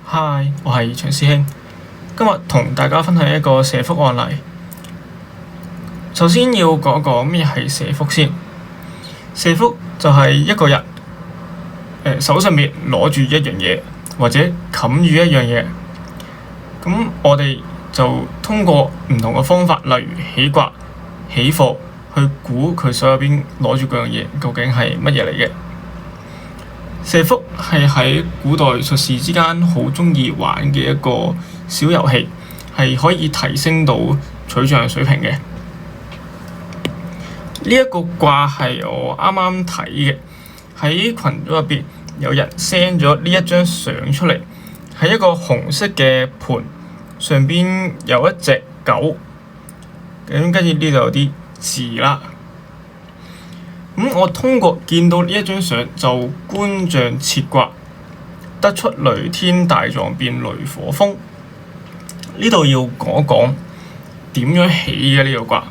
嗨，我係長師兄，今日同大家分享一個社福案例。首先要講一講咩係社福先。社福就係一個人手上面攞住一樣嘢，或者冚住一樣嘢。咁我哋就通過唔同嘅方法，例如起卦、起貨，去估佢手入邊攞住嗰樣嘢究竟係乜嘢嚟嘅。社福係喺古代術士之間好鍾意玩嘅一個小遊戲，係可以提升到取象水平嘅。呢一個卦係我啱啱睇嘅，喺群組入邊有人 send 咗呢一張相出嚟，係一個紅色嘅盤，上邊有一隻狗，咁跟住呢度有啲字啦。我通過見到呢一張相就觀象切卦，得出雷天大狀變雷火風。呢度要講一講點樣起嘅呢個卦，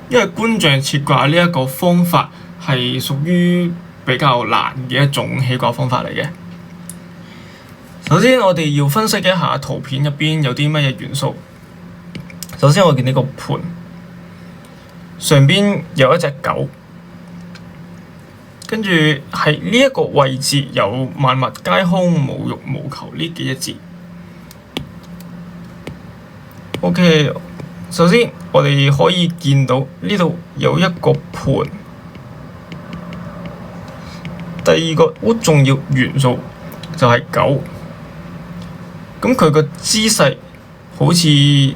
因為觀象切卦呢一個方法係屬於比較難嘅一種起卦方法嚟嘅。首先我哋要分析一下圖片入邊有啲乜嘢元素。首先我見呢個盤上邊有一隻狗，跟住喺呢一個位置有萬物皆空無欲無求呢幾隻字。OK， 首先我哋可以見到呢度有一個盤，第二個好重要元素就係狗。咁佢個姿勢好似一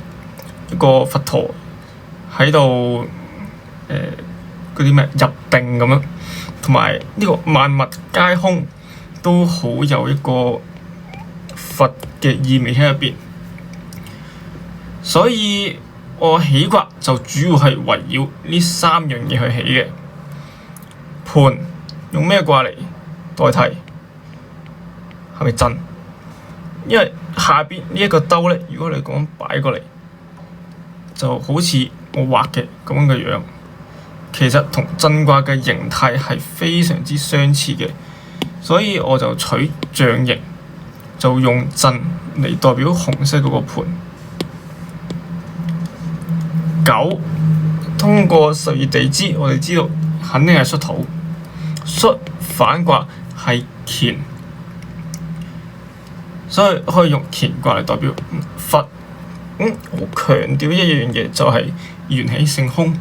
個佛陀喺度嗰啲咩入定咁樣。同埋呢個萬物皆空都好有一個佛嘅意味喺入邊，所以我起卦就主要係圍繞呢三樣嘢去起嘅。盤用咩卦嚟代替？係咪震？因為下邊呢一個兜咧，如果你講擺過嚟，就好似我畫嘅咁樣嘅樣。其實同震卦嘅形態係非常之相似嘅，所以我就取象形，就用震嚟代表紅色嗰個盤。狗通過十二地支，我哋知道肯定係戌土，戌反卦係乾，所以可以用乾卦嚟代表佛。我強調一樣嘢就係元氣性空，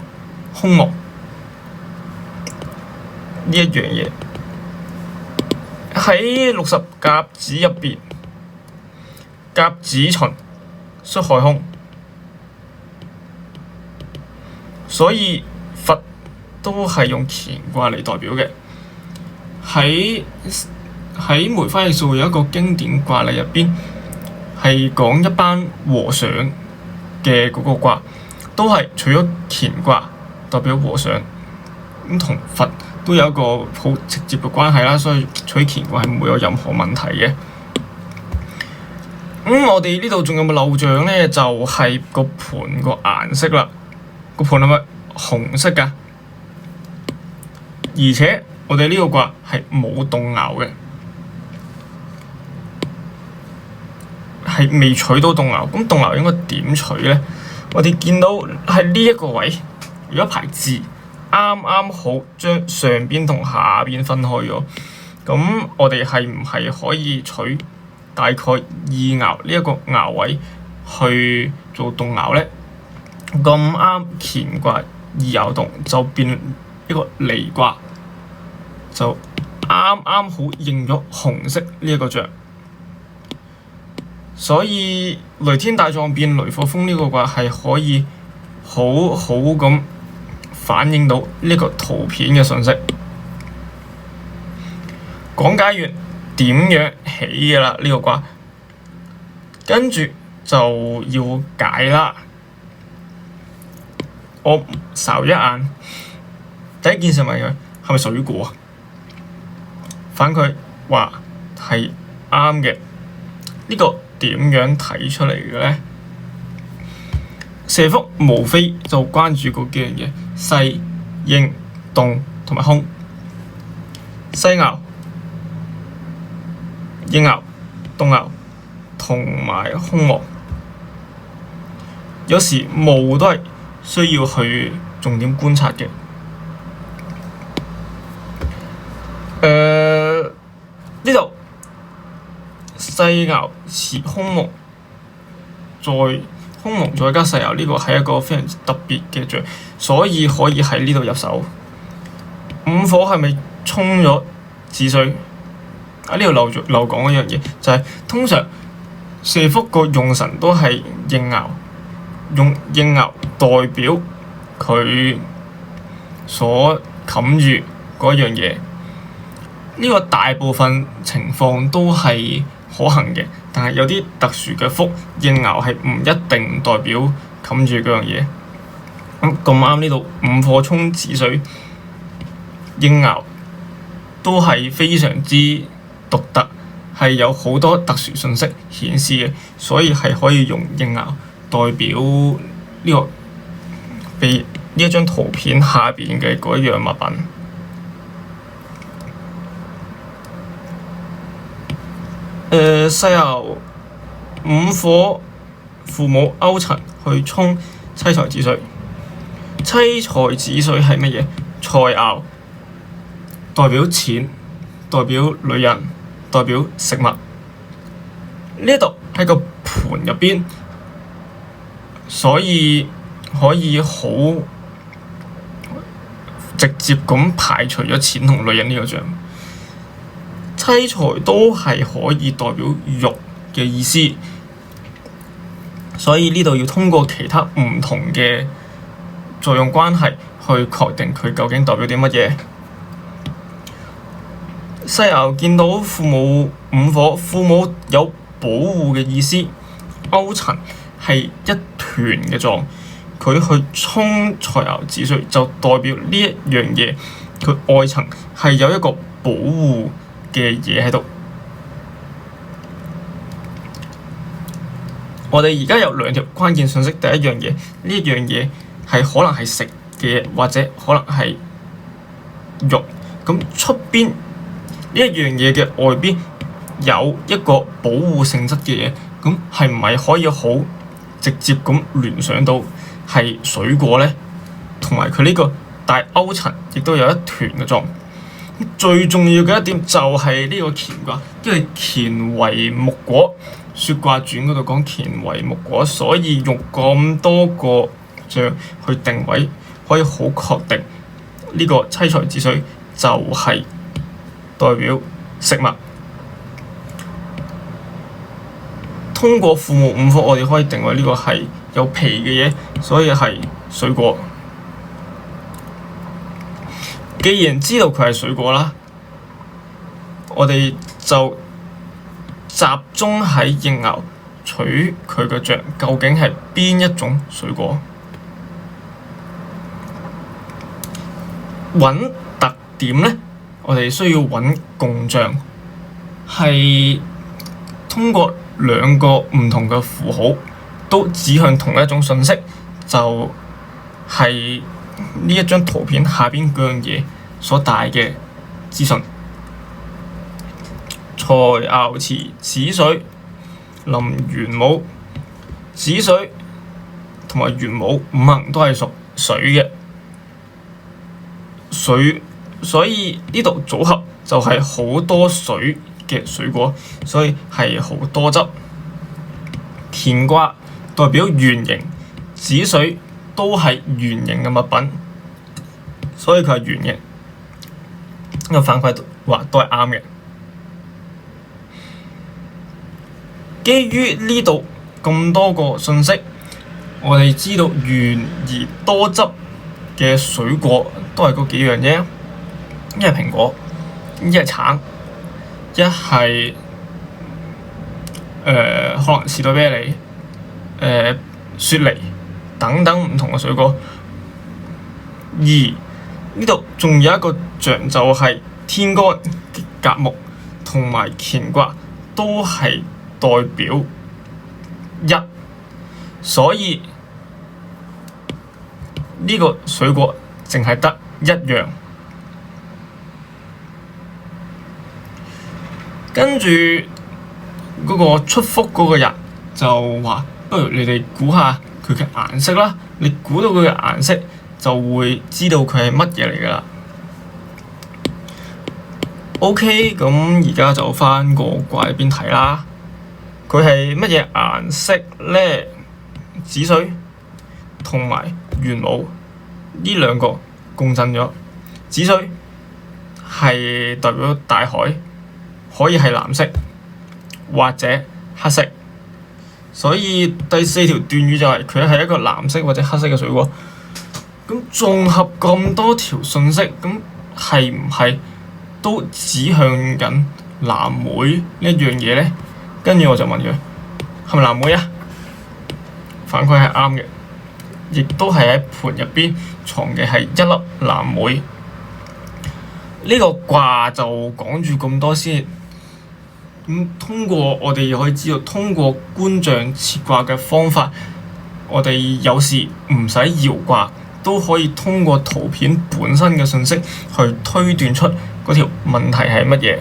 空無。呢一樣嘢喺60甲子入邊，甲子旬，戌亥空，所以佛都係用乾卦嚟代表嘅。喺梅花易數有一個經典卦例入邊，係講一班和尚嘅嗰個卦，都係除咗乾卦代表和尚，咁同佛都有一個好直接嘅關係啦，所以取乾卦係唔會有任何問題嘅。我哋呢度仲有冇漏象咧？就係個盤個顏色啦。個盤係咪紅色㗎？而且我哋呢個卦係冇動爻嘅，係未取到動爻。咁動爻應該點取咧？我哋見到喺呢一個位有一排字，啱啱好將上邊同下邊分開咗，咁我哋係唔係可以取大概二爻呢一個爻位去做動爻咧？咁啱乾卦二爻動就變一個離卦，就啱啱好應咗紅色呢一個象，所以雷天大狀變雷火風呢個卦係可以好好咁反映到呢個圖片嘅信息。講解完點樣起嘅啦呢個卦，跟住就要解啦。我睄一眼，第一件事問佢係咪水果啊？反佢話係啱嘅。呢個點樣睇出嚟嘅咧？社福無非就關注嗰幾樣嘢：勢、應、動同埋空。勢爻、應爻、動爻同埋空漠。有時霧都係需要去重點觀察嘅。呢度細爻辭空蒙，空蒙再加細爻，呢個係一個非常之特別嘅象，所以可以喺呢度入手。午火係咪沖咗子水？呢度漏講一樣嘢，就係通常射覆個用神都係應爻，用應爻代表佢所冚住嗰樣嘢。呢個大部分情況都係可行嘅，但係有啲特殊嘅覆應爻係唔一定代表冚住嗰樣嘢。咁啱呢度午火沖子水，應爻都係非常之獨特，係有好多特殊信息顯示嘅，所以係可以用應爻代表呢個被呢一張圖片下邊嘅嗰一樣物品。細爻午火父母勾陳去沖妻財子水，妻財子水係乜嘢？財爻代表錢，代表女人，代表食物。呢度喺個盤入邊，所以可以好直接咁排除咗錢同女人呢個象。妻財都係可以代表玉嘅意思，所以呢度要通過其他唔同嘅作用關係去確定佢究竟代表啲乜嘢。細爻見到父母午火，父母有保護嘅意思，勾陳係一團嘅狀，佢去沖財爻子水就代表呢一樣嘢，佢外層係有一個保護嘅嘢喺度。我哋而家有兩條關鍵信息，第一樣嘢，呢一樣嘢係可能係食嘅嘢，或者可能係肉。咁出邊呢一樣嘢嘅外邊有一個保護性質嘅嘢，咁係唔係可以好直接咁聯想到係水果咧？同埋佢呢個大勾陳亦都有一團嘅狀。最重要嘅一點就係呢個乾卦，因為乾為木果，説卦傳嗰度講乾為木果，所以用咁多個象去定位，可以好確定呢個妻財子水就係代表食物。通過父母午火，我哋可以定位呢個係有皮嘅嘢，所以係水果。既然知道佢係水果啦，我哋就集中喺應爻取佢嘅象，究竟係邊一種水果？揾特點咧，我哋需要揾共象，係通過兩個唔同嘅符號都指向同一種信息，就係呢一張圖片下邊嗰樣嘢所帶嘅資訊。財爻辭子水，臨玄武，子水同埋玄武五行都係屬水嘅，所以呢度組合就係好多水嘅水果，所以係好多汁。乾卦代表圓形，子水都係圓形嘅物品，所以佢係圓形。呢個反饋話都係啱嘅。基於呢度咁多個信息，我哋知道圓而多汁嘅水果都係嗰幾樣啫，一係蘋果，一係橙，一係可能士多啤梨、雪梨等等唔同嘅水果。而呢度仲有一個象，就係天干甲木同埋乾卦都係代表一，所以呢個水果淨係得一樣。跟住嗰個出覆嗰個人就話：不如你哋估下佢嘅顏色啦。你估到佢嘅顏色，就會知道佢係乜嘢嚟㗎啦。OK，咁而家就翻個卦入邊睇啦。佢係乜嘢顏色咧？子水同埋玄武呢兩個共振咗。子水係代表大海，可以係藍色或者黑色。所以第4條斷語就係佢係一個藍色或者黑色嘅水果。咁綜合咁多條信息，咁係唔係都指向緊藍莓呢一樣嘢咧？跟住我就問佢係咪藍莓啊？反饋係啱嘅，亦都係喺盤入邊藏嘅係一粒藍莓。呢個卦就講住咁多先。通過我哋又可以知道，通過觀象設卦嘅方法，我哋有時唔使搖卦，都可以通過圖片本身嘅信息去推斷出嗰條問題係乜嘢。